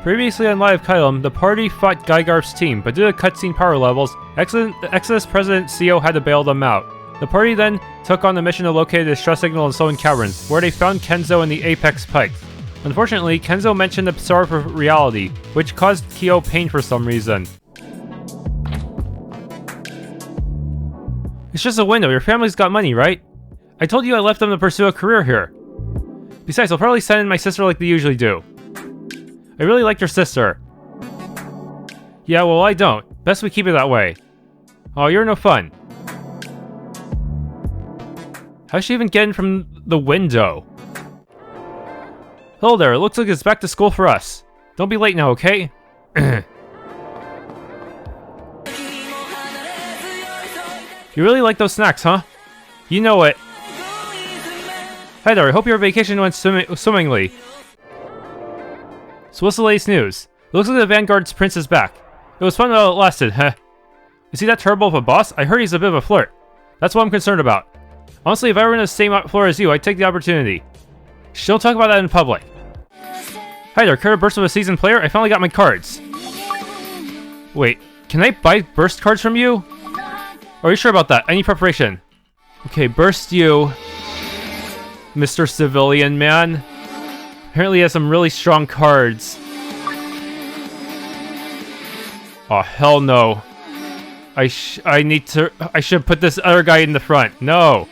Previously on Live Caelum, the party fought Gygarp's team, but due to cutscene power levels, Exodus President CEO had to bail them out. The party then took on the mission to locate a distress signal in Souen Caverns, where they found Kenzo and the Apex Pikes. Unfortunately, Kenzo mentioned the sorrow for reality, which caused Kyou pain for some reason. It's just a window, your family's got money, right? I told you I left them to pursue a career here. Besides, I'll probably send in my sister like they usually do. I really like your sister. Yeah, well, I don't. Best we keep it that way. Oh, you're no fun. How's she even getting from the window? Hello there, it looks like it's back to school for us. Don't be late now, okay? You really like those snacks, huh? You know it. Hi there, I hope your vacation went swimmingly. So what's the latest news? It looks like the Vanguard's prince is back. It was fun while it lasted, huh? Is he that terrible of a boss? I heard he's a bit of a flirt. That's what I'm concerned about. Honestly, if I were in the same floor as you, I'd take the opportunity. Shh, don't talk about that in public. Hi there, care to burst with a seasoned player? I finally got my cards. Wait, can I buy burst cards from you? Are you sure about that? I need preparation. Okay, burst you, Mr. Civilian Man. Apparently he has some really strong cards. Oh, hell no. I should put this other guy in the front. No.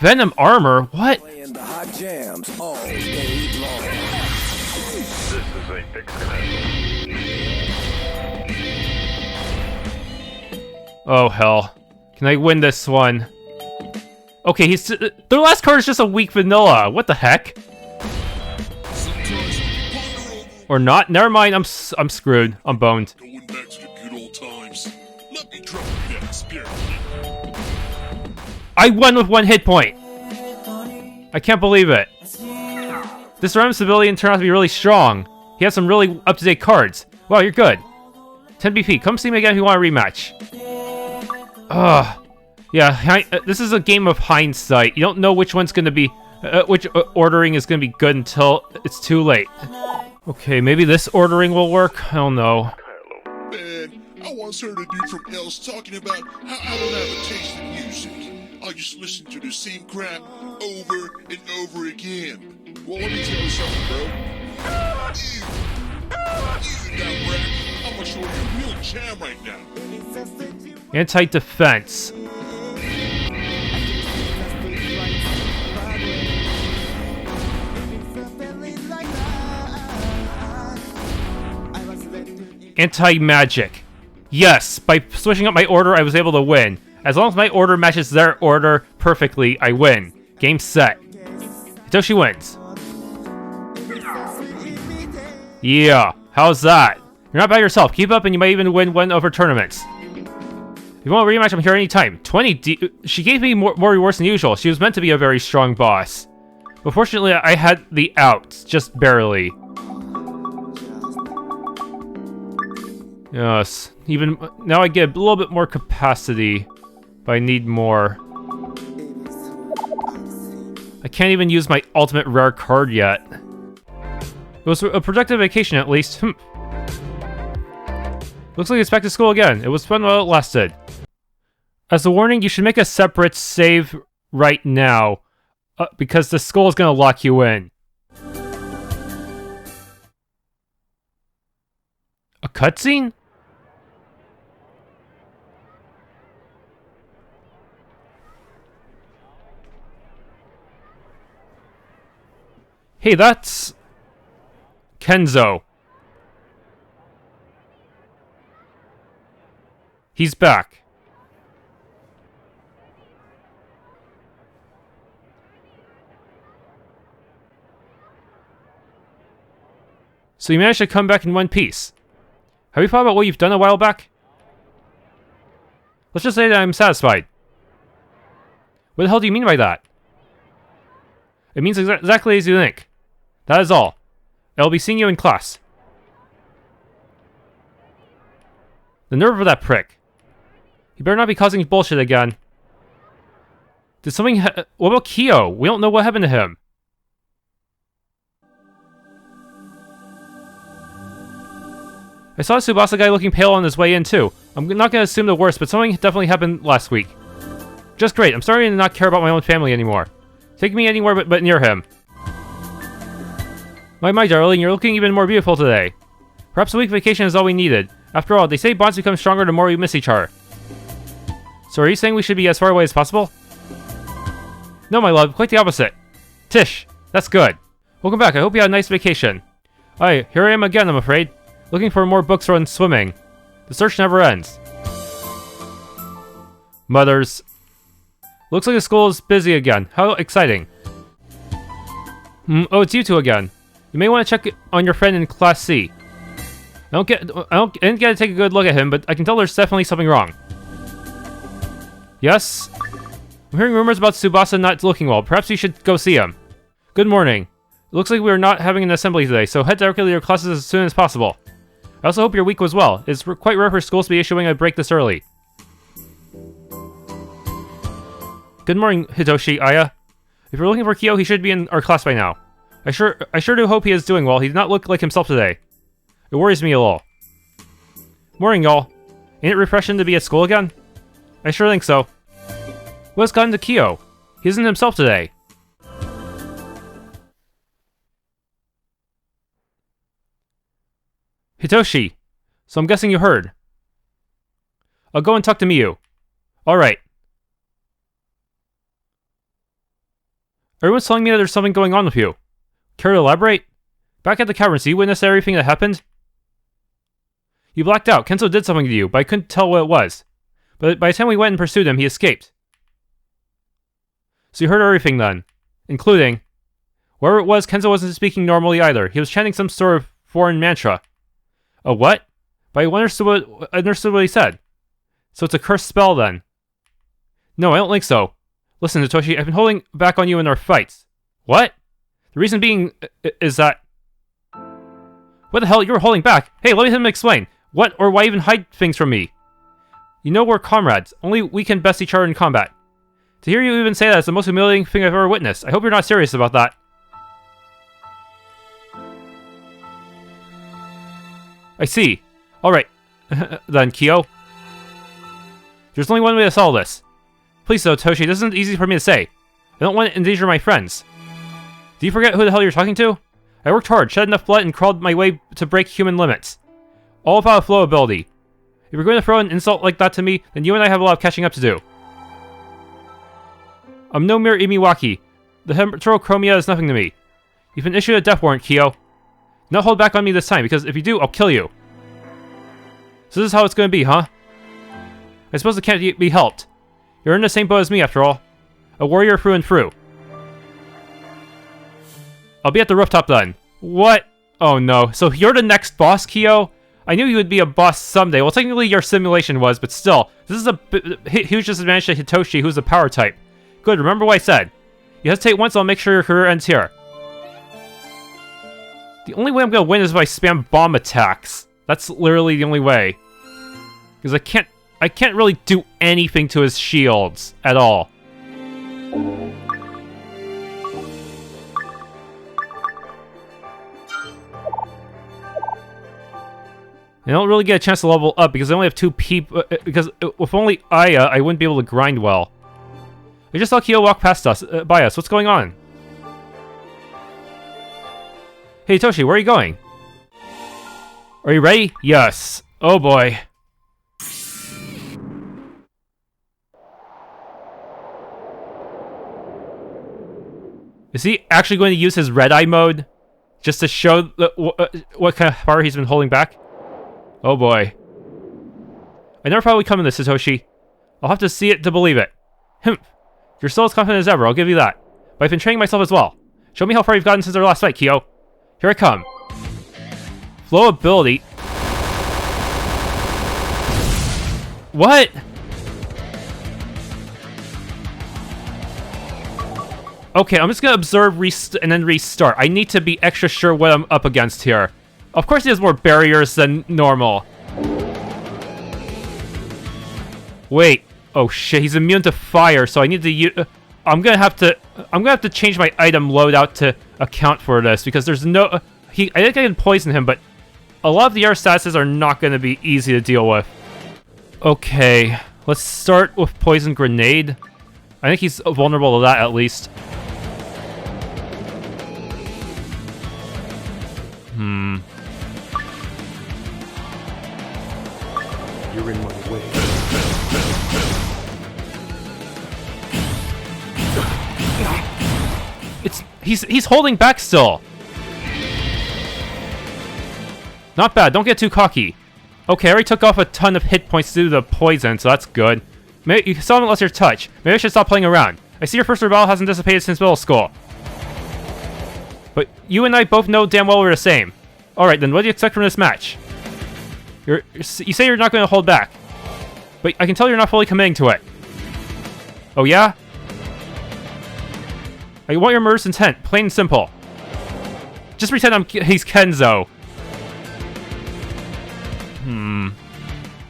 Venom armor? What? Oh hell. Can I win this one? Okay, the last card is just a weak vanilla. What the heck? Or not? Never mind, I'm screwed. I'm boned. Going back to the good old times. Let me try that experiment. I won with 1 hit point! I can't believe it. This random civilian turned out to be really strong. He has some really up-to-date cards. Wow, you're good. 10 BP, come see me again if you want a rematch. Ugh. Yeah, this is a game of hindsight. You don't know which one's gonna be, which ordering is gonna be good until it's too late. Okay, maybe this ordering will work? I don't know. Man, I once heard a dude from L's talking about how I don't have a taste in music. I just listen to the same crap over and over again. Well, let me tell you something, bro. You now, rap. I'm gonna show you a real jam right now. Anti-defense. Anti-magic. Yes, by switching up my order, I was able to win. As long as my order matches their order perfectly, I win. Game set. Hitoshi wins. Yeah, how's that? You're not by yourself. Keep up and you might even win one of her tournaments. If you want a rematch, I'm here anytime. 20 She gave me more rewards than usual. She was meant to be a very strong boss. But fortunately, I had the outs, just barely. Yes, even now I get a little bit more capacity, but I need more. I can't even use my ultimate rare card yet. It was a productive vacation at least. Looks like it's back to school again. It was fun while it lasted. As a warning, you should make a separate save right now, because the school is going to lock you in. A cutscene? Hey, that's Kenzo. He's back. So you managed to come back in one piece. Have you thought about what you've done a while back? Let's just say that I'm satisfied. What the hell do you mean by that? It means exactly as you think. That is all. I'll be seeing you in class. The nerve of that prick. He better not be causing bullshit again. Did something what about Kyou? We don't know what happened to him. I saw a Tsubasa guy looking pale on his way in too. I'm not gonna assume the worst, but something definitely happened last week. Just great. I'm starting to not care about my own family anymore. Take me anywhere but near him. My darling, you're looking even more beautiful today. Perhaps a week vacation is all we needed. After all, they say bonds become stronger the more we miss each other. So are you saying we should be as far away as possible? No, my love, quite the opposite. Tish, that's good. Welcome back, I hope you had a nice vacation. Aye, here I am again, I'm afraid. Looking for more books on swimming. The search never ends. Mothers. Looks like the school is busy again. How exciting. Oh, it's you two again. You may want to check on your friend in Class C. I didn't get to take a good look at him, but I can tell there's definitely something wrong. Yes? I'm hearing rumors about Tsubasa not looking well. Perhaps you should go see him. Good morning. It looks like we're not having an assembly today, so head directly to your classes as soon as possible. I also hope your week was well. It's quite rare for schools to be issuing a break this early. Good morning, Hitoshi, Aya. If you're looking for Kyou, he should be in our class by now. I sure do hope he is doing well. He did not look like himself today. It worries me a little. Morning, y'all. Ain't it refreshing to be at school again? I sure think so. What's gotten to Kyou? He isn't himself today. Hitoshi, so I'm guessing you heard. I'll go and talk to Miyu. Alright. Everyone's telling me that there's something going on with you. Care to elaborate? Back at the caverns, you witnessed everything that happened? You blacked out. Kenzo did something to you, but I couldn't tell what it was. But by the time we went and pursued him, he escaped. So you heard everything then. Including... Wherever it was, Kenzo wasn't speaking normally either. He was chanting some sort of foreign mantra. A what? But I understood what he said. So it's a cursed spell then. No, I don't think so. Listen, Hitoshi, I've been holding back on you in our fights. What? The reason being is that... What the hell? You were holding back? Hey, let him explain. What or why even hide things from me? You know we're comrades. Only we can best each other in combat. To hear you even say that is the most humiliating thing I've ever witnessed. I hope you're not serious about that. I see. Alright. Then, Kyou. There's only one way to solve this. Please though, Toshi, this isn't easy for me to say. I don't want to endanger my friends. Do you forget who the hell you're talking to? I worked hard, shed enough blood, and crawled my way to break human limits. All about a flow ability. If you're going to throw an insult like that to me, then you and I have a lot of catching up to do. I'm no mere Imiwaki. The heterochromia is nothing to me. You've been issued a death warrant, Kyou. Do not hold back on me this time, because if you do, I'll kill you. So this is how it's going to be, huh? I suppose it can't be helped. You're in the same boat as me, after all. A warrior through and through. I'll be at the rooftop then. What? Oh no. So you're the next boss, Kyou? I knew you would be a boss someday. Well, technically your simulation was, but still. This is a huge disadvantage to Hitoshi, who's a power type. Good, remember what I said. You hesitate once, I'll make sure your career ends here. The only way I'm gonna win is if I spam bomb attacks. That's literally the only way. Because I can't really do anything to his shields at all. I don't really get a chance to level up because I only have 2 people. Because with only Aya, I wouldn't be able to grind well. I just saw Kyou walk past us, by us. What's going on? Hey Toshi, where are you going? Are you ready? Yes. Oh boy. Is he actually going to use his red eye mode? Just to show what kind of power he's been holding back? Oh boy. I never thought we'd come in this, Hitoshi. I'll have to see it to believe it. Humph. You're still as confident as ever, I'll give you that. But I've been training myself as well. Show me how far you've gotten since our last fight, Kyou. Here I come. Flow ability. What? Okay, I'm just gonna observe and then restart. I need to be extra sure what I'm up against here. Of course he has more barriers than normal. Wait. Oh shit, he's immune to fire, so I need to use... I'm gonna have to change my item loadout to account for this, because there's no... I think I can poison him, but a lot of the other statuses are not gonna be easy to deal with. Okay, let's start with Poison Grenade. I think he's vulnerable to that, at least. You're in my way. He's holding back still. Not bad, don't get too cocky. Okay, I already took off a ton of hit points due to the poison, so that's good. Maybe, you still haven't lost your touch. Maybe I should stop playing around. I see your first rebel hasn't dissipated since middle school. But you and I both know damn well we're the same. Alright, then what do you expect from this match? You say you're not going to hold back. But I can tell you're not fully committing to it. Oh yeah? I want your murderous intent, plain and simple. Just pretend he's Kenzo.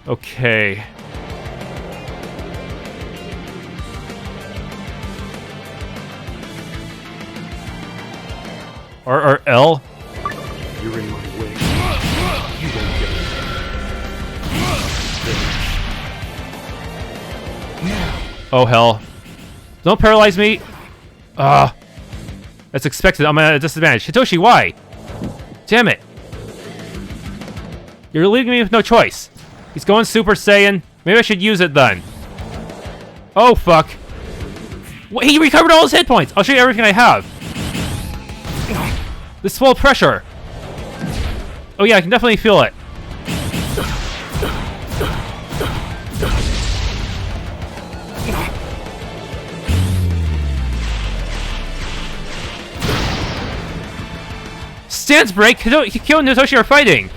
Okay. RRL? You're in my way. You won't get it. Oh hell. Don't paralyze me! That's expected, I'm at a disadvantage. Hitoshi, why? Damn it. You're leaving me with no choice. He's going Super Saiyan. Maybe I should use it then. Oh fuck. Wait, he recovered all his hit points! I'll show you everything I have. This full pressure. Oh yeah, I can definitely feel it. Stance break! Kyou and Hitoshi are fighting!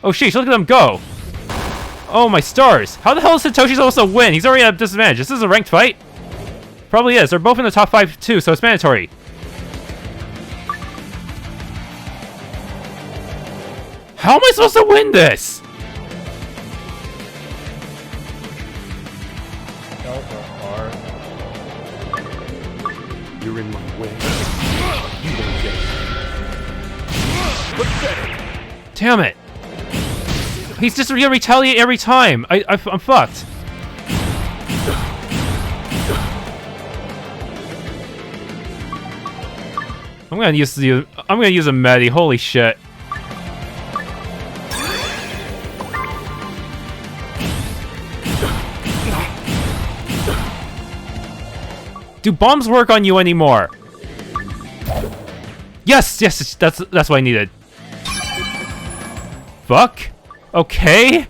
Oh sheesh, look at them go! Oh my stars! How the hell is Hitoshi supposed to win? He's already at a disadvantage. This is a ranked fight? Probably is. They're both in the top 5 too, so it's mandatory. How am I supposed to win this? L or R. You're in my way. You won't get it. Pathetic. Damn it! He's just gonna retaliate every time. I'm fucked. I'm gonna use a Medi. Holy shit! Do bombs work on you anymore? Yes, yes, that's what I needed. Fuck. Okay.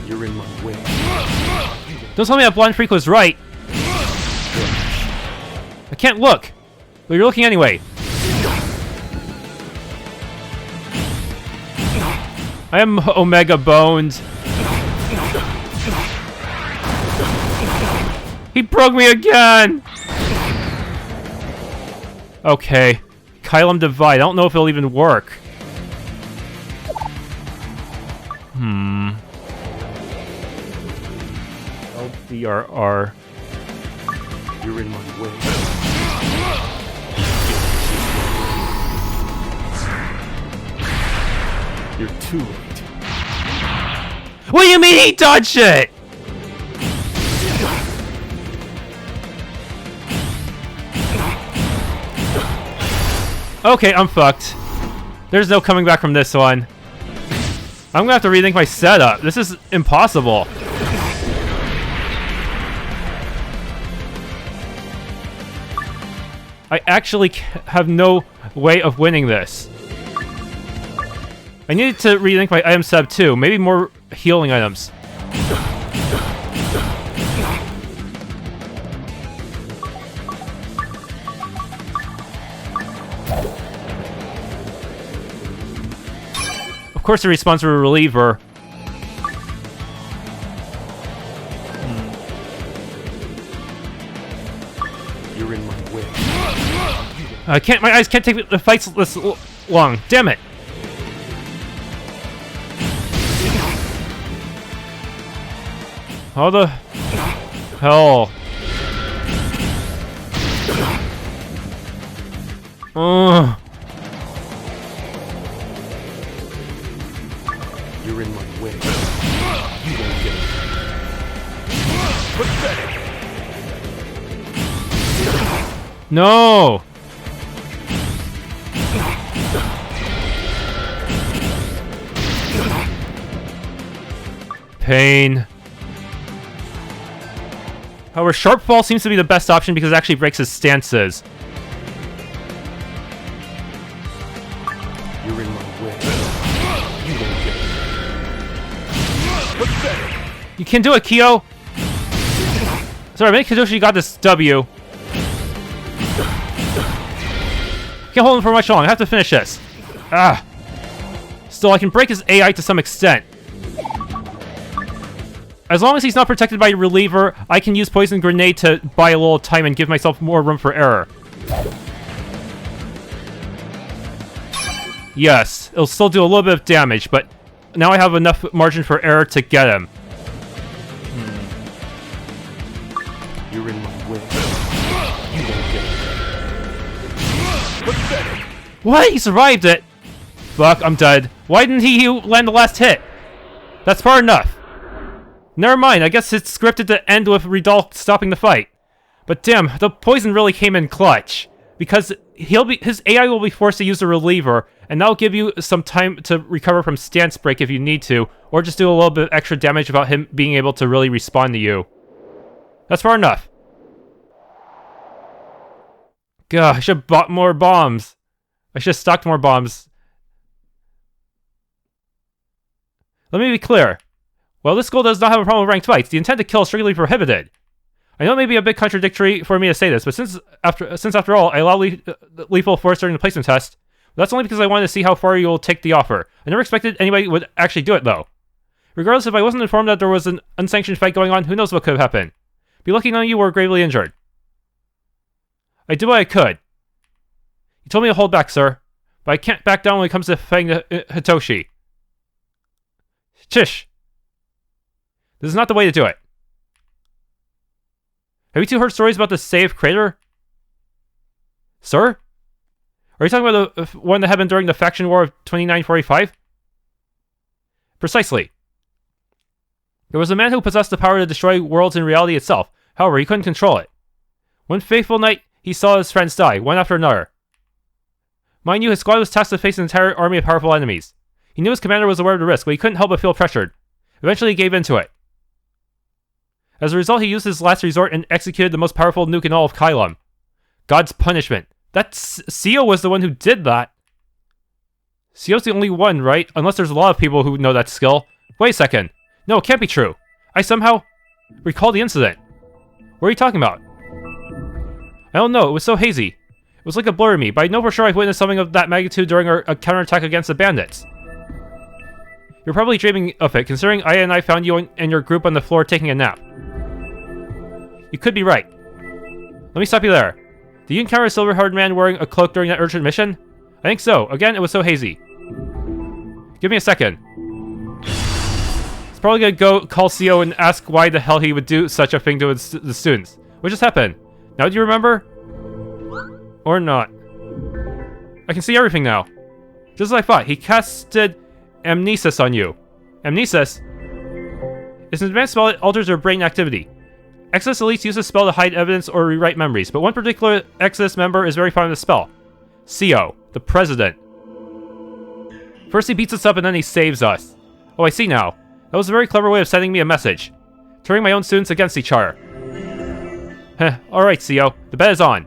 You're in my way. Don't tell me that Blind Freak was right. I can't look. But you're looking anyway. I am Omega Boned. He broke me again! Okay. Caelum Divide. I don't know if it'll even work. LDRR. You're in my way. You're too late. What do you mean he dodged it? Okay, I'm fucked. There's no coming back from this one. I'm gonna have to rethink my setup. This is impossible. I actually have no way of winning this. I needed to rethink my item setup too. Maybe more healing items. Of course, the response for a reliever. You're You're in my way. I can't. My eyes can't take the fights this long. Damn it! How the hell? You're in my way. You won't get it. Pathetic. No! Pain. However, Sharp Fall seems to be the best option because it actually breaks his stances. You're in my way. You won't get it. Pathetic. You can do it, Kyou! Sorry, maybe Hitoshi got this W. Can't hold him for much long. I have to finish this. Ah. Still, I can break his AI to some extent. As long as he's not protected by a reliever, I can use Poison Grenade to buy a little time and give myself more room for error. Yes, it'll still do a little bit of damage, but now I have enough margin for error to get him. You're in my way. You won't get it. Pathetic. What? He survived it! Fuck, I'm dead. Why didn't he land the last hit? That's far enough. Never mind, I guess it's scripted to end with Redal stopping the fight. But damn, the poison really came in clutch. Because his AI will be forced to use a reliever, and that'll give you some time to recover from stance break if you need to, or just do a little bit of extra damage without him being able to really respond to you. That's far enough. Gah, I should have bought more bombs. I should have stocked more bombs. Let me be clear. While this school does not have a problem with ranked fights, the intent to kill is strictly prohibited. I know it may be a bit contradictory for me to say this, but since after all, I allow lethal force during the placement test, that's only because I wanted to see how far you will take the offer. I never expected anybody would actually do it, though. Regardless, if I wasn't informed that there was an unsanctioned fight going on, who knows what could have happened. Be lucky none of you were gravely injured. I did what I could. You told me to hold back, sir, but I can't back down when it comes to fighting Hitoshi. Chish. This is not the way to do it. Have you two heard stories about the Save Crater? Sir? Are you talking about the one that happened during the faction war of 2945? Precisely. There was a man who possessed the power to destroy worlds in reality itself. However, he couldn't control it. One fateful night, he saw his friends die, one after another. Mind you, his squad was tasked to face an entire army of powerful enemies. He knew his commander was aware of the risk, but he couldn't help but feel pressured. Eventually, he gave in to it. As a result, he used his last resort and executed the most powerful nuke in all of Caelum. God's punishment. Seo was the one who did that. Seo's the only one, right? Unless there's a lot of people who know that skill. Wait a second. No, it can't be true. I somehow recall the incident. What are you talking about? I don't know, it was so hazy. It was like a blur to me, but I know for sure I've witnessed something of that magnitude during our counterattack against the bandits. You're probably dreaming of it, considering I found you and your group on the floor taking a nap. You could be right. Let me stop you there. Did you encounter a silver-haired man wearing a cloak during that urgent mission? I think so. Again, it was so hazy. Give me a second. It's probably gonna go call Seo and ask why the hell he would do such a thing to the students. What just happened? Now do you remember? Or not? I can see everything now. Just as I thought, he casted Amnesis on you. Amnesis? It's an advanced spell that alters your brain activity. Exodus Elites use this spell to hide evidence or rewrite memories, but one particular Exodus member is very fond of the spell. Seo, the president. First he beats us up and then he saves us. Oh, I see now. That was a very clever way of sending me a message. Turning my own students against each other. Heh, alright Seo, the bet is on.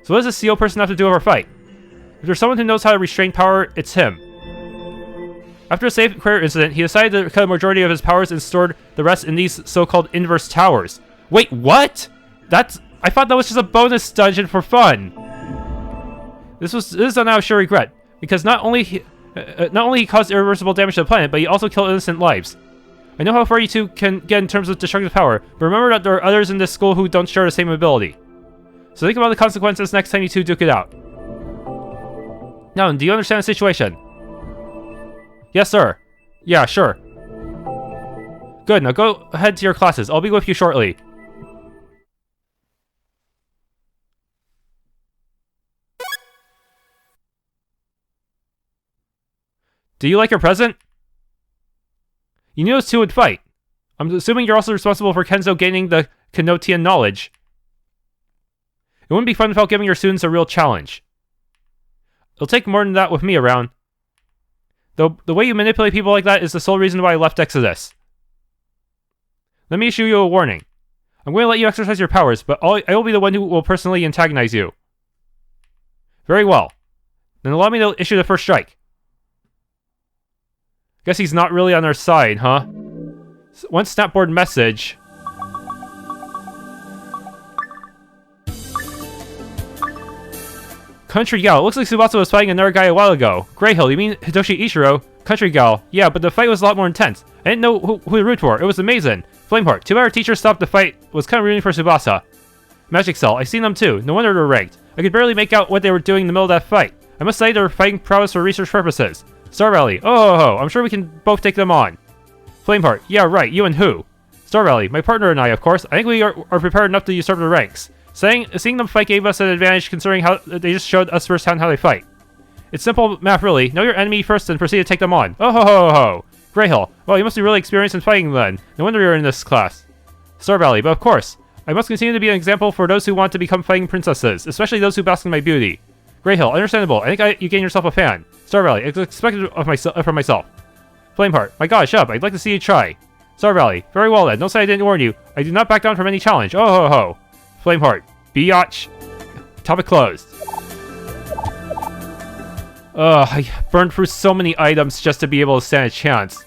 So what does this Seo person have to do with our fight? If there's someone who knows how to restrain power, it's him. After a Save Crater incident, he decided to cut a majority of his powers and stored the rest in these so-called inverse towers. Wait, what? I thought that was just a bonus dungeon for fun. This is one I sure regret, because not only he caused irreversible damage to the planet, but he also killed innocent lives. I know how far you two can get in terms of destructive power, but remember that there are others in this school who don't share the same ability. So think about the consequences next time you two duke it out. Now, do you understand the situation? Yes, sir. Yeah, sure. Good, now go ahead to your classes. I'll be with you shortly. Do you like your present? You knew those two would fight. I'm assuming you're also responsible for Kenzo gaining the Kenotian knowledge. It wouldn't be fun without giving your students a real challenge. It'll take more than that with me around. Though the way you manipulate people like that is the sole reason why I left Exodus. Let me issue you a warning. I'm going to let you exercise your powers, but I will be the one who will personally antagonize you. Very well. Then allow me to issue the first strike. Guess he's not really on our side, huh? One snapboard message. Country Gal. It looks like Tsubasa was fighting another guy a while ago. Greyhill, you mean Hitoshi Ichiro? Country Gal. Yeah, but the fight was a lot more intense. I didn't know who to root for. It was amazing. Flameheart. Too bad our teacher stopped the fight. Was kind of rooting for Tsubasa. Magic Cell. I seen them too. No wonder they're ranked. I could barely make out what they were doing in the middle of that fight. I must say they're fighting prowess for research purposes. Star Valley. Oh, I'm sure we can both take them on. Flameheart. Yeah, right. You and who? Star Valley. My partner and I, of course. I think we are prepared enough to usurp the ranks. Seeing them fight gave us an advantage considering how they just showed us firsthand how they fight. It's simple math, really. Know your enemy first and proceed to take them on. Oh ho. Greyhill. Well, you must be really experienced in fighting then. No wonder you're in this class. Star Valley. But of course, I must continue to be an example for those who want to become fighting princesses, especially those who bask in my beauty. Greyhill. Understandable. I think you gained yourself a fan. Star Valley. It's expected from myself. Flameheart. My god, shut up. I'd like to see you try. Star Valley. Very well then. Don't say I didn't warn you. I do not back down from any challenge. Oh ho. Flameheart. Biatch. Topic closed. I burned through so many items just to be able to stand a chance.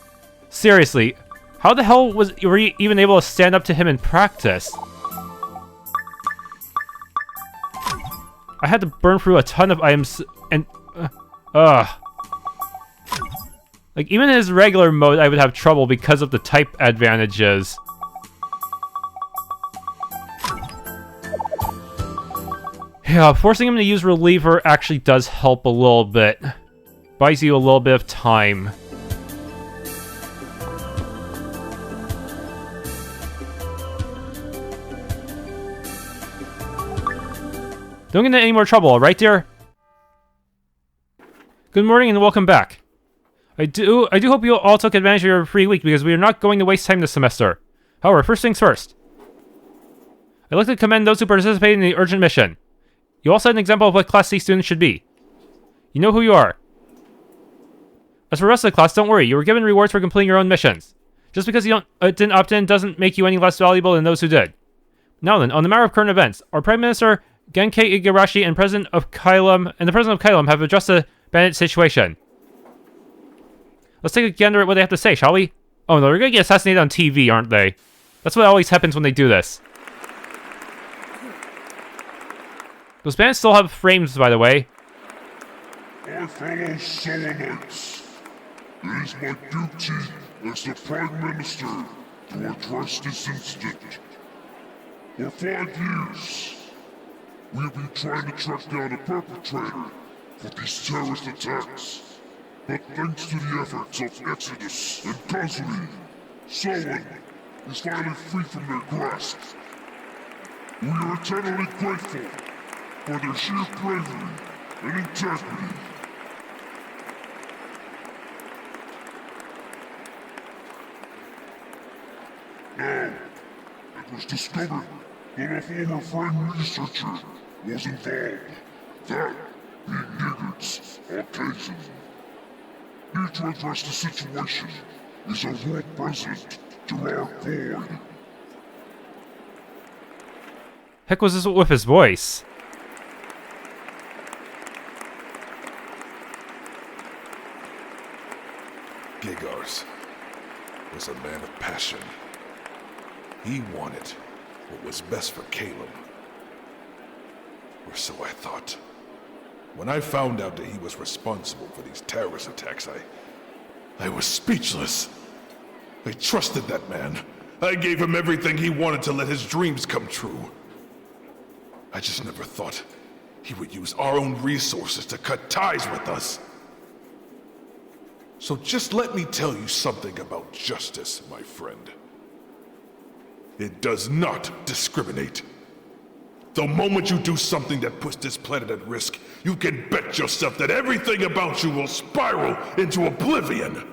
Seriously, how the hell were you even able to stand up to him in practice? I had to burn through a ton of items and... Like, even in his regular mode, I would have trouble because of the type advantages. Yeah, forcing him to use Reliever actually does help a little bit. Buys you a little bit of time. Don't get into any more trouble, alright, dear? Good morning and welcome back. I do hope you all took advantage of your free week because we are not going to waste time this semester. However, first things first. I'd like to commend those who participated in the urgent mission. You all set an example of what Class C students should be. You know who you are. As for the rest of the class, don't worry. You were given rewards for completing your own missions. Just because you didn't opt in doesn't make you any less valuable than those who did. Now then, on the matter of current events, our Prime Minister Genkei Igarashi and President of Caelum have addressed the bandit situation. Let's take a gander at what they have to say, shall we? Oh no, they're gonna get assassinated on TV, aren't they? That's what always happens when they do this. Those bandits still have frames, by the way. My fellow Sounites, it is my duty as the Prime Minister to address this incident. For 5 years, we have been trying to track down a perpetrator for these terrorist attacks. But thanks to the efforts of Exodus and Kazuri, Souen is finally free from their grasp. We are eternally grateful for their sheer bravery and integrity. Now, it was discovered that a former friend researcher was involved, that being Niggert's occasion. Here to address the situation is our world president, Gerard Boyd. Heck was this with his voice? Gegars was a man of passion. He wanted what was best for Caelum. Or so I thought. When I found out that he was responsible for these terrorist attacks, I was speechless. I trusted that man. I gave him everything he wanted to let his dreams come true. I just never thought he would use our own resources to cut ties with us. So just let me tell you something about justice, my friend. It does not discriminate. The moment you do something that puts this planet at risk, you can bet yourself that everything about you will spiral into oblivion.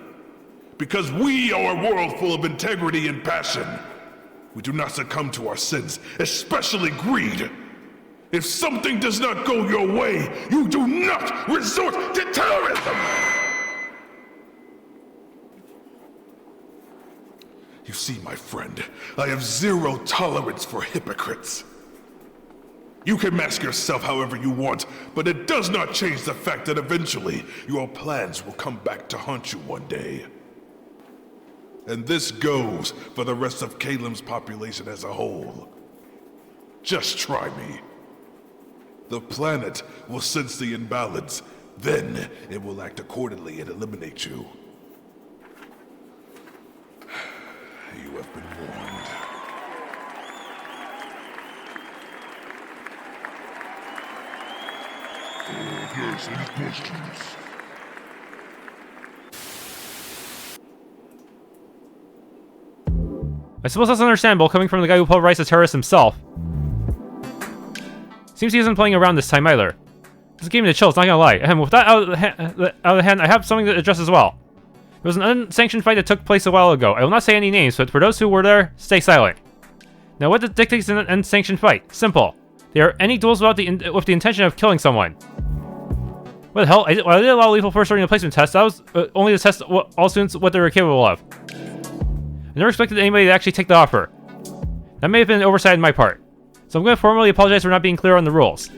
Because we are a world full of integrity and passion. We do not succumb to our sins, especially greed. If something does not go your way, you do not resort to terrorism! You see, my friend, I have zero tolerance for hypocrites. You can mask yourself however you want, but it does not change the fact that eventually your plans will come back to haunt you one day. And this goes for the rest of Caelum's population as a whole. Just try me. The planet will sense the imbalance, then it will act accordingly and eliminate you. You have been warned. Yes, any questions? I suppose that's understandable coming from the guy who pulverized the terrorist himself. Seems he isn't playing around this time either. This gave me the chills, not gonna lie. With that out of the hand, I have something to address as well. It was an unsanctioned fight that took place a while ago. I will not say any names, but for those who were there, stay silent. Now, what dictates an unsanctioned fight? Simple. There are any duels with the intention of killing someone. What the hell? I did allow lethal force during the placement test. That was only to test all students what they were capable of. I never expected anybody to actually take the offer. That may have been an oversight on my part. So I'm going to formally apologize for not being clear on the rules.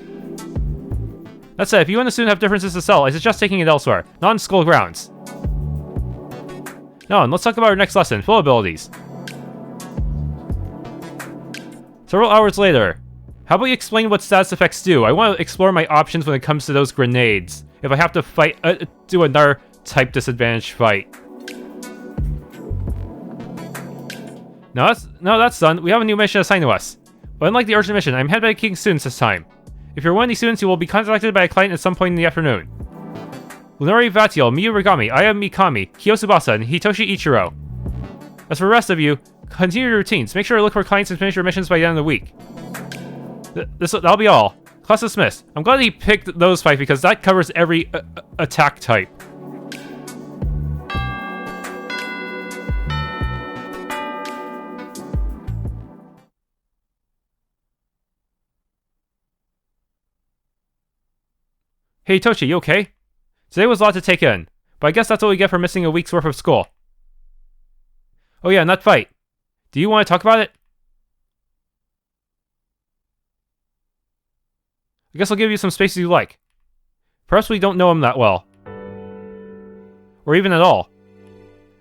That said, if you and the student have differences to settle, I suggest taking it elsewhere, not on school grounds. Now, let's talk about our next lesson, flow abilities. Several hours later. How about you explain what status effects do? I want to explore my options when it comes to those grenades. If I have to fight, do another type disadvantage fight. Now that's done. We have a new mission assigned to us. But unlike the urgent mission, I'm headed by King students this time. If you're one of these students, you will be contacted by a client at some point in the afternoon. Lunari Vatiel, Miyu Regami, Aya Mikami, Kyo Tsubasa, and Hitoshi Ichiro. As for the rest of you, continue your routines. Make sure to look for clients and finish your missions by the end of the week. That'll be all. Class dismissed. I'm glad he picked those 5 because that covers every attack type. Hey Toshi, you okay? Today was a lot to take in, but I guess that's what we get for missing a week's worth of school. Oh yeah, and that fight. Do you want to talk about it? I guess I'll give you some spaces you like. Perhaps we don't know him that well. Or even at all.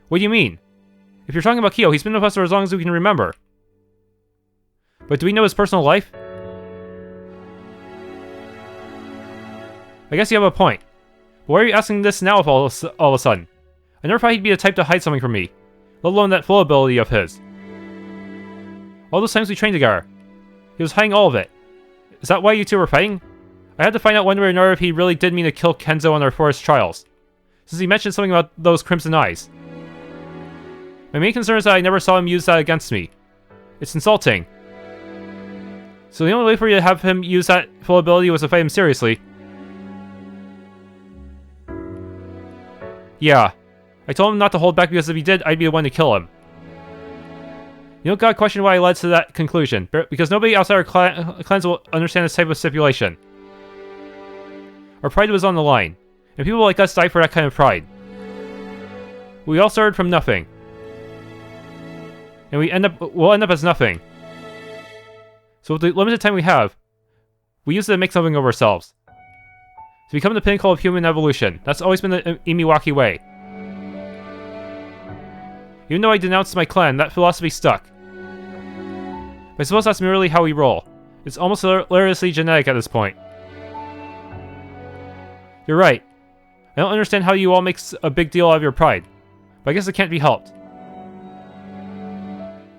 What do you mean? If you're talking about Kyou, he's been with us for as long as we can remember. But do we know his personal life? I guess you have a point. But why are you asking this now all of a sudden? I never thought he'd be the type to hide something from me. Let alone that flow ability of his. All those times we trained together. He was hiding all of it. Is that why you two were fighting? I had to find out one way or another if he really did mean to kill Kenzo on our forest trials. Since he mentioned something about those crimson eyes. My main concern is that I never saw him use that against me. It's insulting. So the only way for you to have him use that full ability was to fight him seriously. Yeah. I told him not to hold back because if he did, I'd be the one to kill him. You don't gotta question why I led to that conclusion, because nobody outside our clans will understand this type of stipulation. Our pride was on the line, and people like us die for that kind of pride. We all started from nothing. And we'll end up as nothing. So with the limited time we have, we use it to make something of ourselves. To become the pinnacle of human evolution. That's always been the Imiwaki way. Even though I denounced my clan, that philosophy stuck. But I suppose that's merely how we roll. It's almost hilariously genetic at this point. You're right. I don't understand how you all make a big deal out of your pride. But I guess it can't be helped.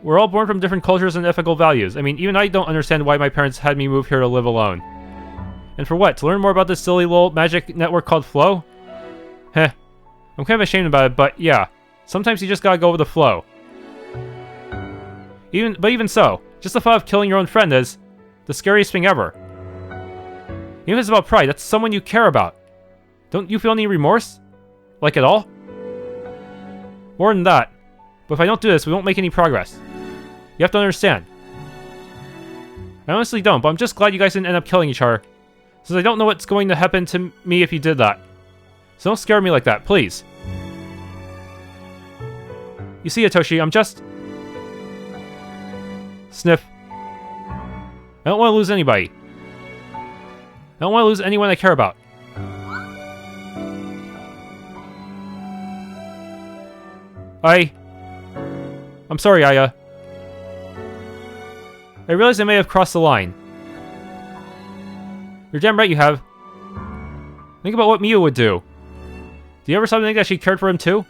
We're all born from different cultures and ethical values. I mean, even I don't understand why my parents had me move here to live alone. And for what? To learn more about this silly little magic network called Flow? Heh. I'm kind of ashamed about it, but yeah. Sometimes you just gotta go with the flow. Even so, just the thought of killing your own friend is the scariest thing ever. Even if it's about pride, that's someone you care about. Don't you feel any remorse? Like at all? More than that. But if I don't do this, we won't make any progress. You have to understand. I honestly don't, but I'm just glad you guys didn't end up killing each other. Since I don't know what's going to happen to me if you did that. So don't scare me like that, please. You see, Hitoshi, I'm just... Sniff. I don't want to lose anybody. I don't want to lose anyone I care about. I'm sorry, Aya. I realize I may have crossed the line. You're damn right you have. Think about what Miyu would do. Do you ever stop to think that she cared for him too?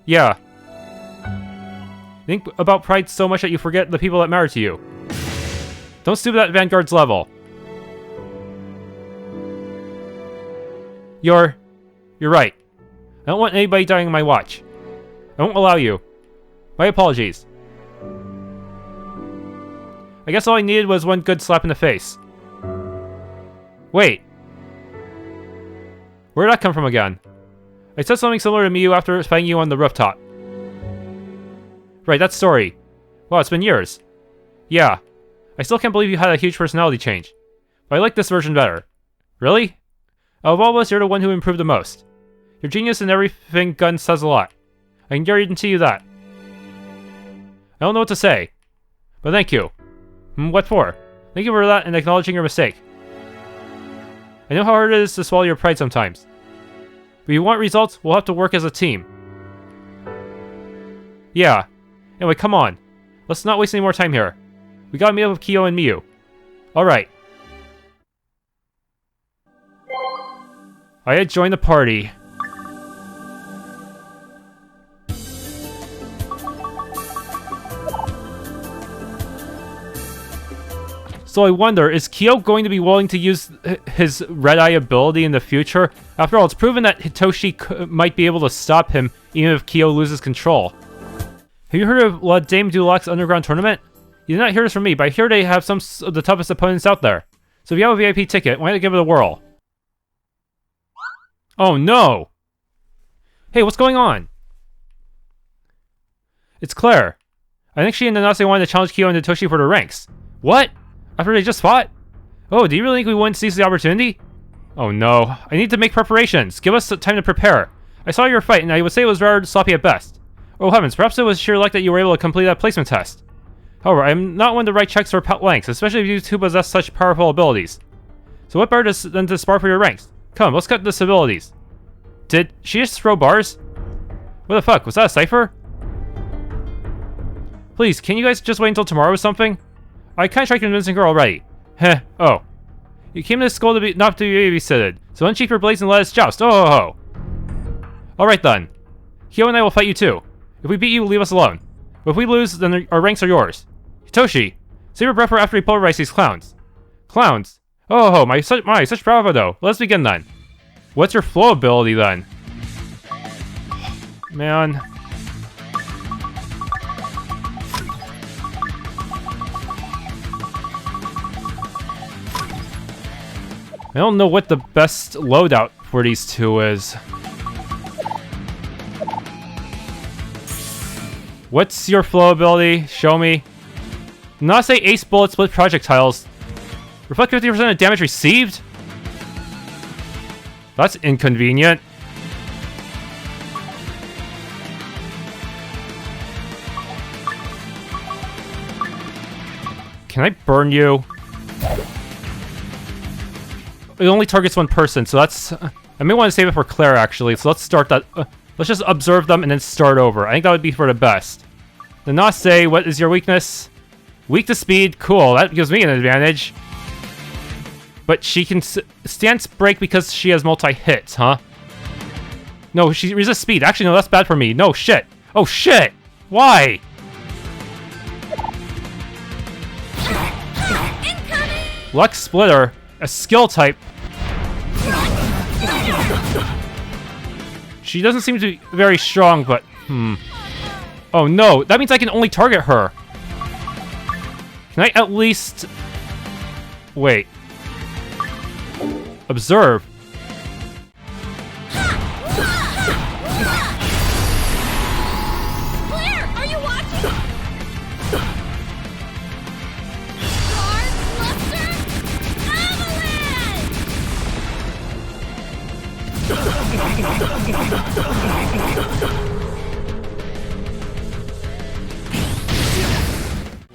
Yeah. Think about pride so much that you forget the people that matter to you. Don't stoop at Vanguard's level. You're right. I don't want anybody dying on my watch. I won't allow you. My apologies. I guess all I needed was one good slap in the face. Wait. Where did that come from again? I said something similar to Miyu after fighting you on the rooftop. Right, that story. Wow, it's been years. Yeah. I still can't believe you had a huge personality change. But I like this version better. Really? Out of all of us, you're the one who improved the most. Your genius in everything gun says a lot. I can guarantee you that. I don't know what to say. But thank you. What for? Thank you for that and acknowledging your mistake. I know how hard it is to swallow your pride sometimes. But if you want results, we'll have to work as a team. Yeah. Anyway, come on. Let's not waste any more time here. We gotta meet up with Kyou and Miyu. Alright. I had joined the party. So I wonder, is Kyou going to be willing to use his Red Eye ability in the future? After all, it's proven that Hitoshi might be able to stop him even if Kyou loses control. Have you heard of La Dame du Lac's underground tournament? You did not hear this from me, but I hear they have some of the toughest opponents out there. So if you have a VIP ticket, why not give it a whirl? Oh no! Hey, what's going on? It's Claire. I think she and Nanase wanted to challenge Kyou and Hitoshi for the ranks. What? After they just fought? Oh, do you really think we wouldn't seize the opportunity? Oh no, I need to make preparations. Give us time to prepare. I saw your fight and I would say it was rather sloppy at best. Oh heavens, perhaps it was sheer luck that you were able to complete that placement test. However, I am not one to write checks for ranks, especially if you two possess such powerful abilities. So what better than to spar for your ranks? Come, let's cut the civilities. Did she just throw bars? What the fuck, was that a cipher? Please, can you guys just wait until tomorrow or something? I kinda tried convincing her already. Heh, oh. You came to this school to not to be babysitted, so unsheath your blades and let us joust. Oh ho ho. Alright then. Kyou and I will fight you too. If we beat you, leave us alone. But if we lose, then our ranks are yours. Hitoshi, save your breath for after we pulverize these clowns. Clowns? Oh ho, such bravado. Let's begin then. What's your flow ability then? Man. I don't know what the best loadout for these two is. What's your flow ability? Show me. Nanase Ace Bullet Split Projectiles. Reflect 50% of damage received? That's inconvenient. Can I burn you? It only targets one person, so that's... I may want to save it for Claire, actually, so let's start that... let's just observe them and then start over. I think that would be for the best. Nanase, what is your weakness? Weak to speed. Cool, that gives me an advantage. But she can stance break because she has multi-hits, huh? No, she resists speed. Actually, no, that's bad for me. No, shit. Oh, shit! Why? Lux Splitter, a skill type. She doesn't seem to be very strong, but oh no, that means I can only target her. Can I at least... Wait. Observe. Claire, are you watching? Guard, Cluster, Avalanche!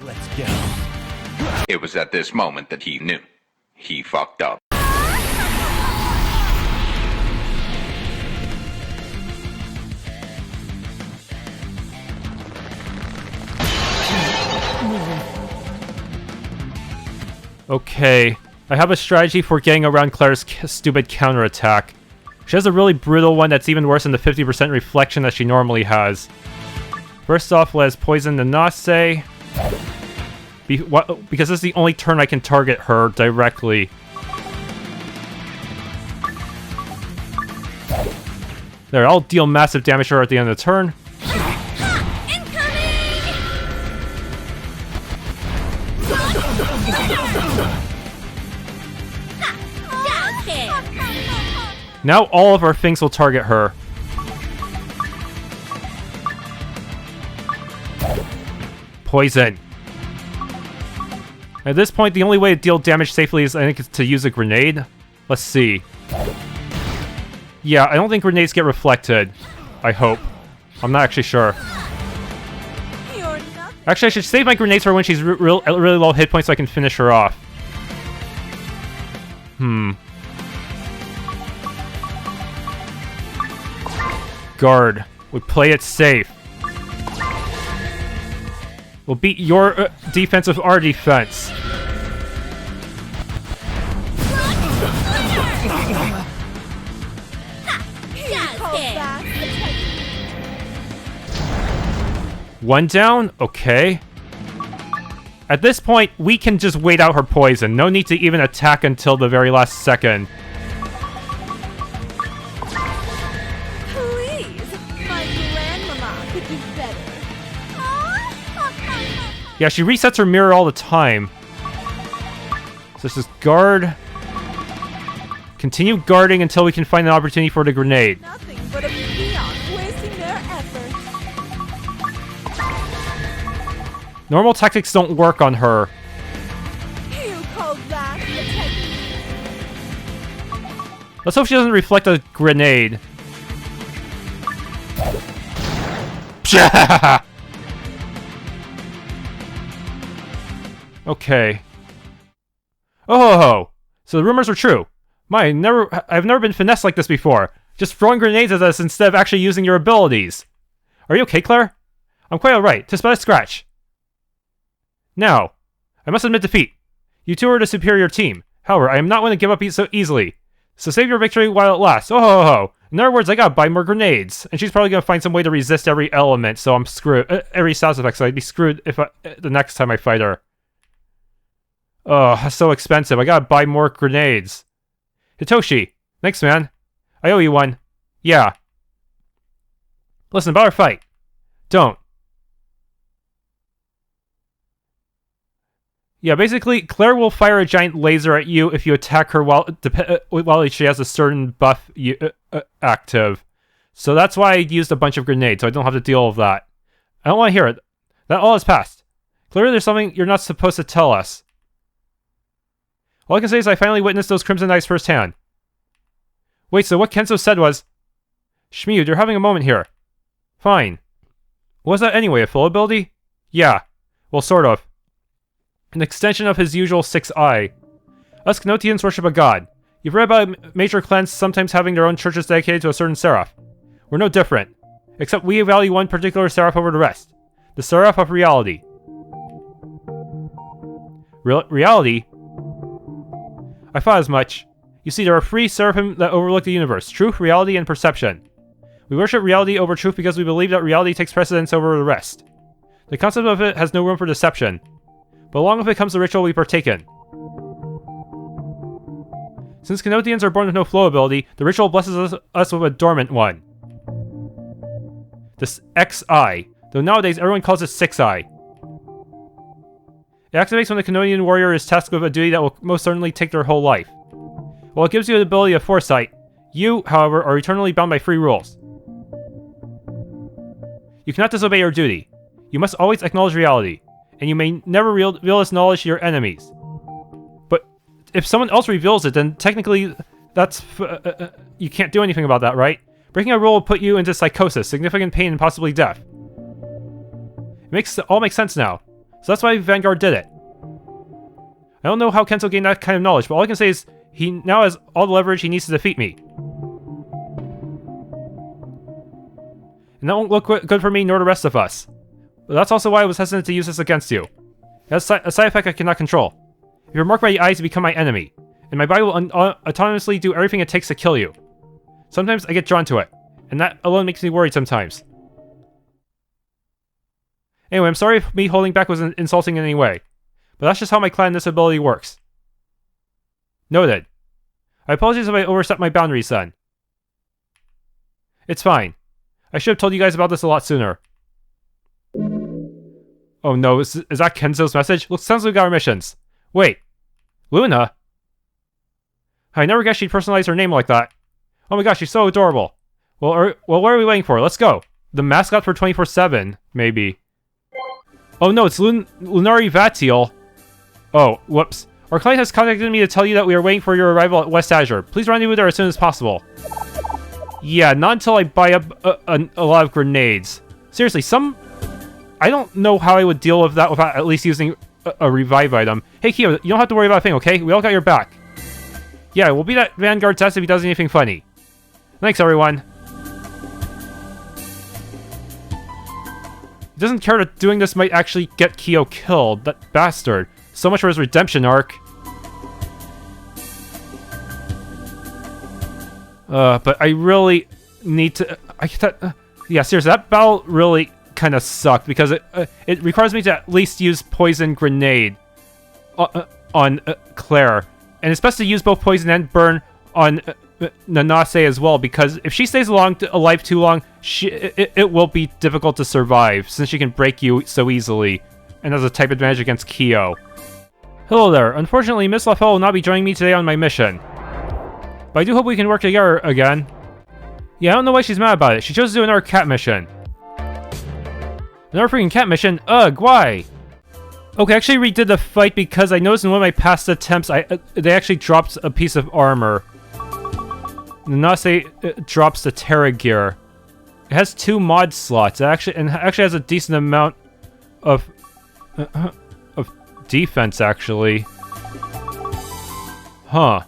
Let's go. It was at this moment that he knew. He fucked up. Okay, I have a strategy for getting around Claire's stupid counterattack. She has a really brutal one that's even worse than the 50% reflection that she normally has. First off, let's poison Nanase. Because this is the only turn I can target her directly. There, I'll deal massive damage to her at the end of the turn. Now all of our things will target her. Poison. At this point, the only way to deal damage safely is, I think, is to use a grenade. Let's see. Yeah, I don't think grenades get reflected. I hope. I'm not actually sure. Actually, I should save my grenades for when she's really low hit points so I can finish her off. Guard. We play it safe. We'll beat your defense with our defense. One down? Okay. At this point, we can just wait out her poison. No need to even attack until the very last second. Yeah, she resets her mirror all the time. So this is guard. Continue guarding until we can find an opportunity for the grenade. Nothing but a peon wasting their effort. Normal tactics don't work on her. You call that a technique? Let's hope she doesn't reflect a grenade. Okay. Oh, so the rumors were true. I've never been finessed like this before. Just throwing grenades at us instead of actually using your abilities. Are you okay, Claire? I'm quite alright. Just but a scratch. Now, I must admit defeat. You two are the superior team. However, I am not going to give up so easily. So save your victory while it lasts. Oh. In other words, I gotta buy more grenades. And she's probably gonna find some way to resist every element, so I'm screwed. Every sound effect, so I'd be screwed if the next time I fight her. Oh, that's so expensive. I gotta buy more grenades. Hitoshi, thanks, man. I owe you one. Yeah. Listen, about our fight. Don't. Yeah, basically, Claire will fire a giant laser at you if you attack her while she has a certain buff active. So that's why I used a bunch of grenades, so I don't have to deal with that. I don't want to hear it. That all has passed. Clearly there's something you're not supposed to tell us. All I can say is I finally witnessed those Crimson Eyes firsthand. Wait, so what Kenzo said was... Shmiyu, you're having a moment here. Fine. What was that anyway, a full ability? Yeah. Well, sort of. An extension of his usual sixth eye. Us Kenotians worship a god. You've read about major clans sometimes having their own churches dedicated to a certain seraph. We're no different. Except we value one particular seraph over the rest. The seraph of reality. Reality? I thought as much. You see, there are three seraphim that overlook the universe. Truth, reality, and perception. We worship reality over truth because we believe that reality takes precedence over the rest. The concept of it has no room for deception. But along with it comes the ritual we partake in. Since Canodians are born with no flow ability, the ritual blesses us with a dormant one. This XI, though nowadays everyone calls it 6i. It activates when the Canodian warrior is tasked with a duty that will most certainly take their whole life. While it gives you the ability of foresight, you, however, are eternally bound by 3 rules. You cannot disobey your duty. You must always acknowledge reality, and you may never reveal this knowledge to your enemies. But if someone else reveals it, then technically that's... you can't do anything about that, right? Breaking a rule will put you into psychosis, significant pain, and possibly death. It all makes sense now. So that's why Vanguard did it. I don't know how Kenzo gained that kind of knowledge, but all I can say is he now has all the leverage he needs to defeat me. And that won't look good for me nor the rest of us. But that's also why I was hesitant to use this against you. That's a side effect I cannot control. If you're marked by the eyes, you become my enemy, and my body will autonomously do everything it takes to kill you. Sometimes I get drawn to it, and that alone makes me worried sometimes. Anyway, I'm sorry if me holding back was insulting in any way, but that's just how my clan disability works. Noted. I apologize if I overstepped my boundaries then. It's fine. I should have told you guys about this a lot sooner. Oh no, is that Kenzo's message? Looks sounds like we got our missions. Wait. Luna? I never guessed she'd personalize her name like that. Oh my gosh, she's so adorable. Well, what are we waiting for? Let's go. The mascot for 24/7, maybe. Oh no, it's Lunari Vatiel. Oh, whoops. Our client has contacted me to tell you that we are waiting for your arrival at West Azure. Please rendezvous there as soon as possible. Yeah, not until I buy up a lot of grenades. Seriously, I don't know how I would deal with that without at least using a revive item. Hey, Kyou, you don't have to worry about a thing, okay? We all got your back. Yeah, we'll beat that Vanguard's ass if he does anything funny. Thanks, everyone. He doesn't care that doing this might actually get Kyou killed. That bastard. So much for his redemption arc. But I really need to... yeah, seriously, that battle really kind of sucked because it requires me to at least use Poison Grenade on Claire. And it's best to use both Poison and Burn on Nanase as well, because if she stays alive too long, it will be difficult to survive, since she can break you so easily, and has a type advantage against Kyou. Hello there. Unfortunately, Miss LaFell will not be joining me today on my mission. But I do hope we can work together again. Yeah, I don't know why she's mad about it. She chose to do another cat mission. Another freaking cat mission? Ugh, why? Okay, I actually redid the fight because I noticed in one of my past attempts, they actually dropped a piece of armor. Nanase drops the Terra Gear. It has 2 mod slots. It actually has a decent amount of defense, actually. Huh.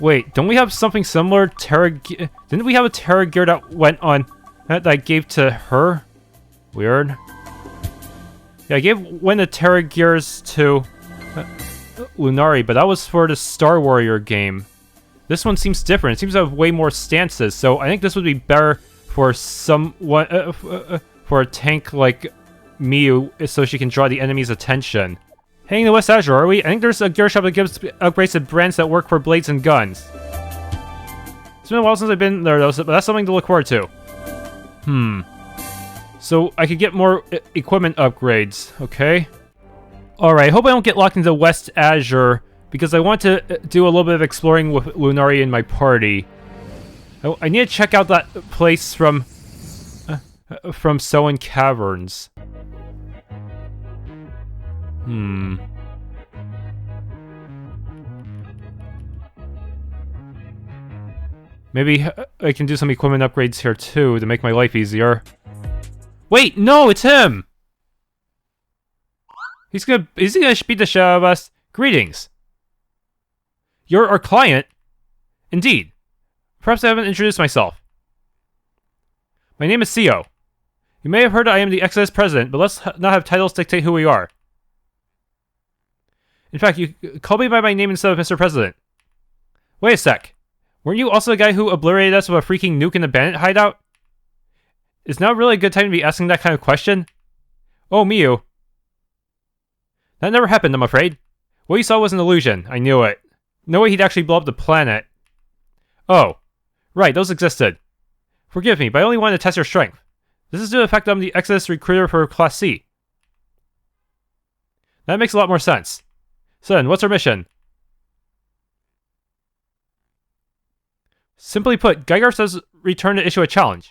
Wait, don't we have something similar? Didn't we have a Terra Gear that went on that I gave to her? Weird. Yeah, I gave one of the Terra Gears to Lunari, but that was for the Star Warrior game. This one seems different. It seems to have way more stances, so I think this would be better for someone for a tank like Miyu, so she can draw the enemy's attention. Heading to West Azure, are we? I think there's a gear shop that gives upgrades to brands that work for blades and guns. It's been a while since I've been there, though, but that's something to look forward to. So I could get more equipment upgrades, okay? Alright, I hope I don't get locked into West Azure, because I want to do a little bit of exploring with Lunari and my party. I need to check out that place from Souen Caverns. Maybe I can do some equipment upgrades here too to make my life easier. Wait, no, it's him! Is he gonna beat the shit out of us? Greetings. You're our client? Indeed. Perhaps I haven't introduced myself. My name is Sio. You may have heard I am the Exodus President, but let's not have titles dictate who we are. In fact, you call me by my name instead of Mr. President. Wait a sec. Weren't you also the guy who obliterated us with a freaking nuke in the bandit hideout? Is now really a good time to be asking that kind of question? Oh, Miyu. That never happened, I'm afraid. What you saw was an illusion. I knew it. No way he'd actually blow up the planet. Oh. Right, those existed. Forgive me, but I only wanted to test your strength. This is due to the fact that I'm the Exodus recruiter for Class C. That makes a lot more sense. So then, what's our mission? Simply put, Gygar says return to issue a challenge.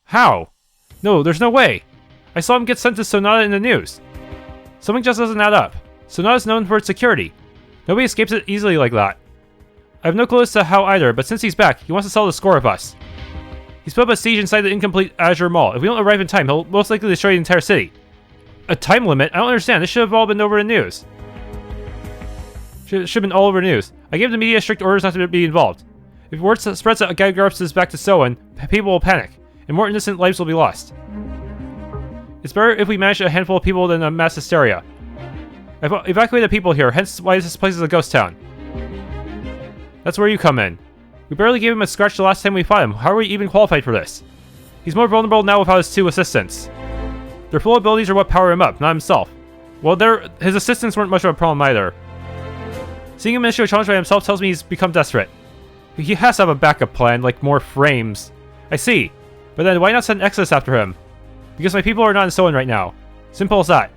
How? No, there's no way. I saw him get sent to Sonata in the news. Something just doesn't add up. Sonata's known for its security. Nobody escapes it easily like that. I have no clue as to how either, but since he's back, he wants to settle the score with us. He's put up a siege inside the incomplete Azure Mall. If we don't arrive in time, he'll most likely destroy the entire city. A time limit? I don't understand. This should have all been over the news. Should have been all over the news. I gave the media strict orders not to be involved. If word spreads that Gygar is back to Souen, people will panic, and more innocent lives will be lost. It's better if we manage a handful of people than a mass hysteria. I've evacuated people here, hence why this place is a ghost town. That's where you come in. We barely gave him a scratch the last time we fought him. How are we even qualified for this? He's more vulnerable now without his 2 assistants. Their full abilities are what power him up, not himself. Well, his assistants weren't much of a problem either. Seeing him issue a challenge by himself tells me he's become desperate. He has to have a backup plan, like more frames. I see. But then why not send Exodus after him? Because my people are not in Souen right now. Simple as that.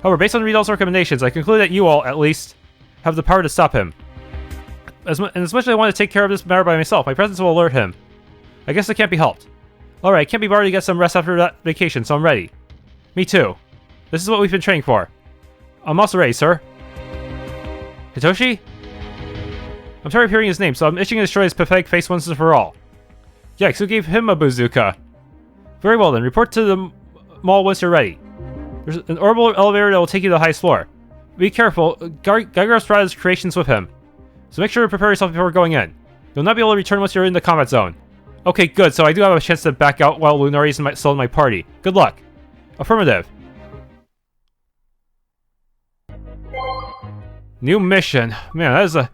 However, based on Riedal's recommendations, I conclude that you all, at least, have the power to stop him. As much as I want to take care of this matter by myself, my presence will alert him. I guess it can't be helped. Alright, I can't be bothered to get some rest after that vacation, so I'm ready. Me too. This is what we've been training for. I'm also ready, sir. Hitoshi? I'm tired of hearing his name, so I'm itching to destroy his pathetic face once and for all. Yikes, who gave him a bazooka? Very well then, report to the mall once you're ready. There's an orbital elevator that will take you to the highest floor. Be careful, Gygar's brought his creations with him. So make sure to prepare yourself before going in. You'll not be able to return once you're in the combat zone. Okay, good, so I do have a chance to back out while Lunari is still in my party. Good luck. Affirmative. New mission. Man, that is a...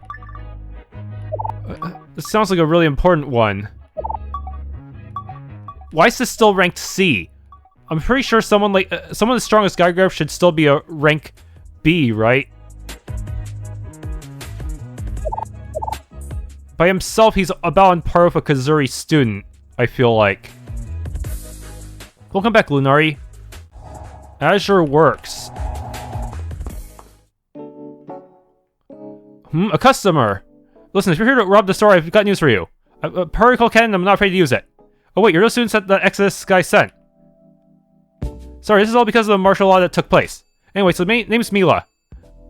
this sounds like a really important one. Why is this still ranked C? I'm pretty sure someone as strong as Gygar should still be a rank B, right? By himself, he's about on par with a Kazuri student, I feel like. Welcome back, Lunari. Azure works. A customer. Listen, if you're here to rob the store, I've got news for you. A particle cannon, I'm not afraid to use it. Oh wait, you're those students that the Exodus guy sent. Sorry, this is all because of the martial law that took place. Anyway, so the name's Mila.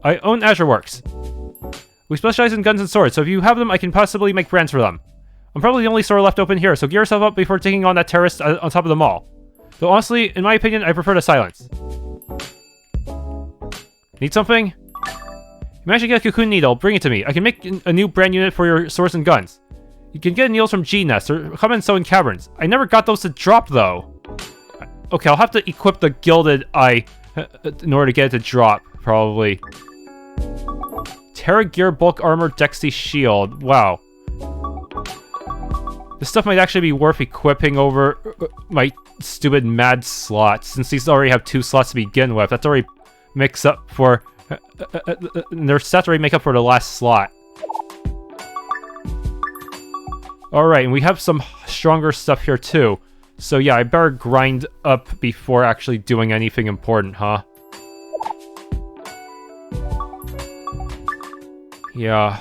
I own Azure Works. We specialize in guns and swords, so if you have them, I can possibly make brands for them. I'm probably the only store left open here, so gear yourself up before taking on that terrorist on top of the mall. Though honestly, in my opinion, I prefer to silence. Need something? You managed to get a cocoon needle, bring it to me. I can make a new brand unit for your swords and guns. You can get needles from G-Nest, or come in Souen Caverns. I never got those to drop, though. Okay, I'll have to equip the Gilded Eye in order to get it to drop, probably. Terra Gear Bulk Armor Dexy Shield. Wow. This stuff might actually be worth equipping over my stupid mad slots, since these already have 2 slots to begin with. That's already makes up for... their stats already make up for the last slot. Alright, and we have some stronger stuff here too. So yeah, I better grind up before actually doing anything important, huh? Yeah.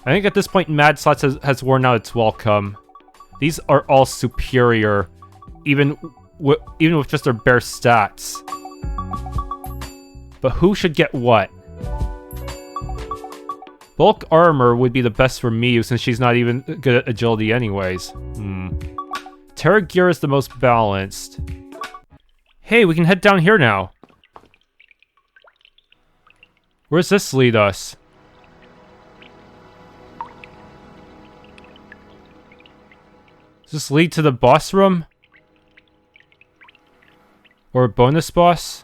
I think at this point, Mad Slots has worn out its welcome. These are all superior, even with just their bare stats. But who should get what? Bulk Armor would be the best for Miyu, since she's not even good at agility anyways. Terra Gear is the most balanced. Hey, we can head down here now. Where's this lead us? Does this lead to the boss room? Or a bonus boss?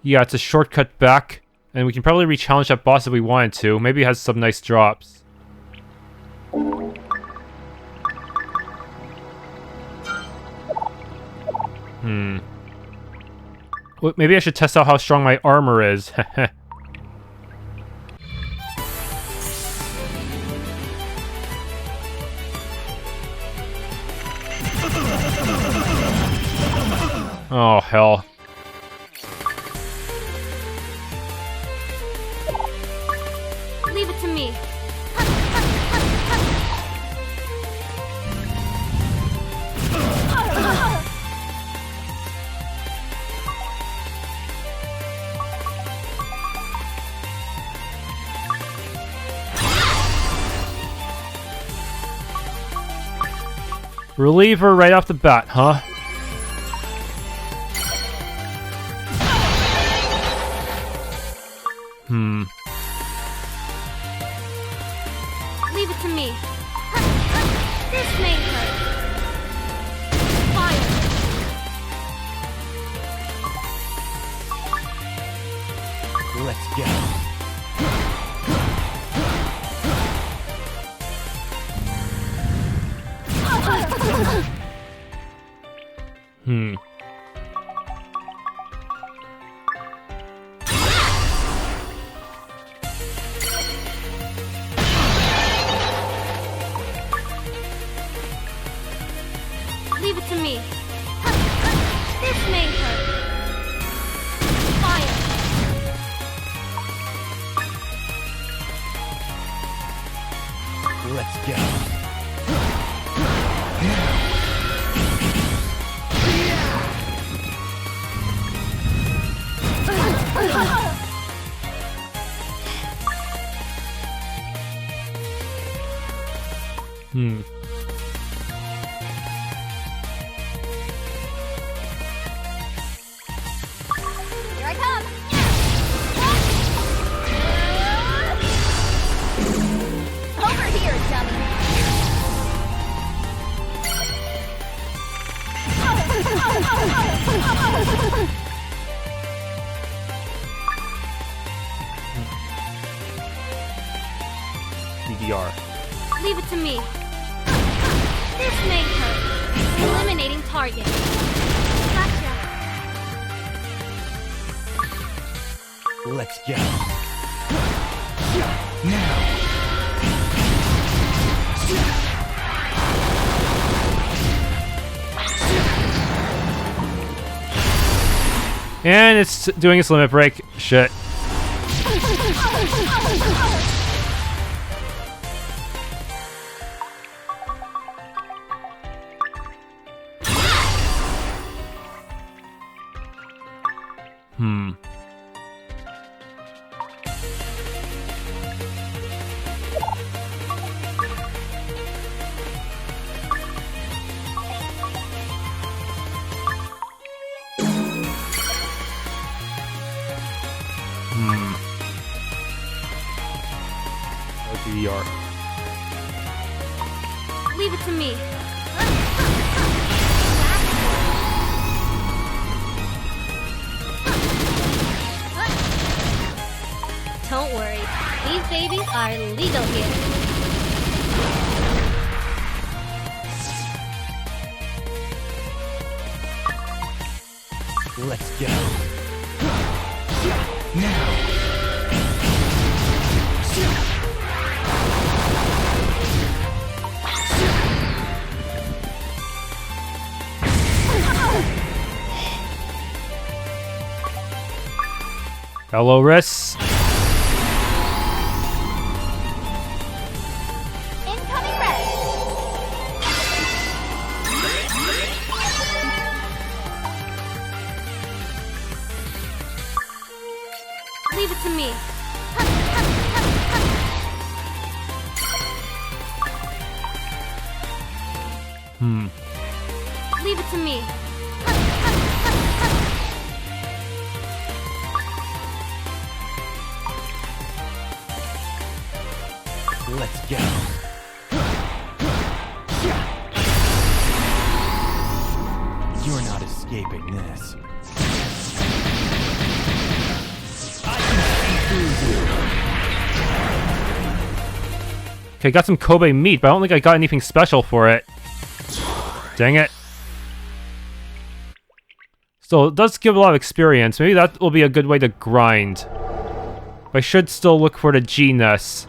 Yeah, it's a shortcut back. And we can probably re-challenge that boss if we wanted to. Maybe it has some nice drops. Well, maybe I should test out how strong my armor is. Oh, hell. Leave it to me. Reliever right off the bat, huh? Leave it to me. This may hurt. Fire. Let's go. Leave it to me. This may hurt. Fire. Let's go. Here I come. Over here, dummy. DDR. Leave it to me. This may hurt. Eliminating target. Gotcha. Let's go. Now. And it's doing its limit break. Shit. DDR. Leave it to me. Don't worry, these babies are legal here. Let's go. Now. Hello, Riss. Incoming red. Leave it to me. Leave it to me. Let's go. You're not escaping this. I can see through you. Okay, got some Kobe meat, but I don't think I got anything special for it. Dang it. So it does give a lot of experience. Maybe that will be a good way to grind. But I should still look for the genus.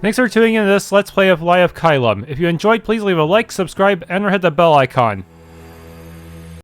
Thanks for tuning in to this Let's Play of Lie of Caelum. If you enjoyed, please leave a like, subscribe, and or hit the bell icon.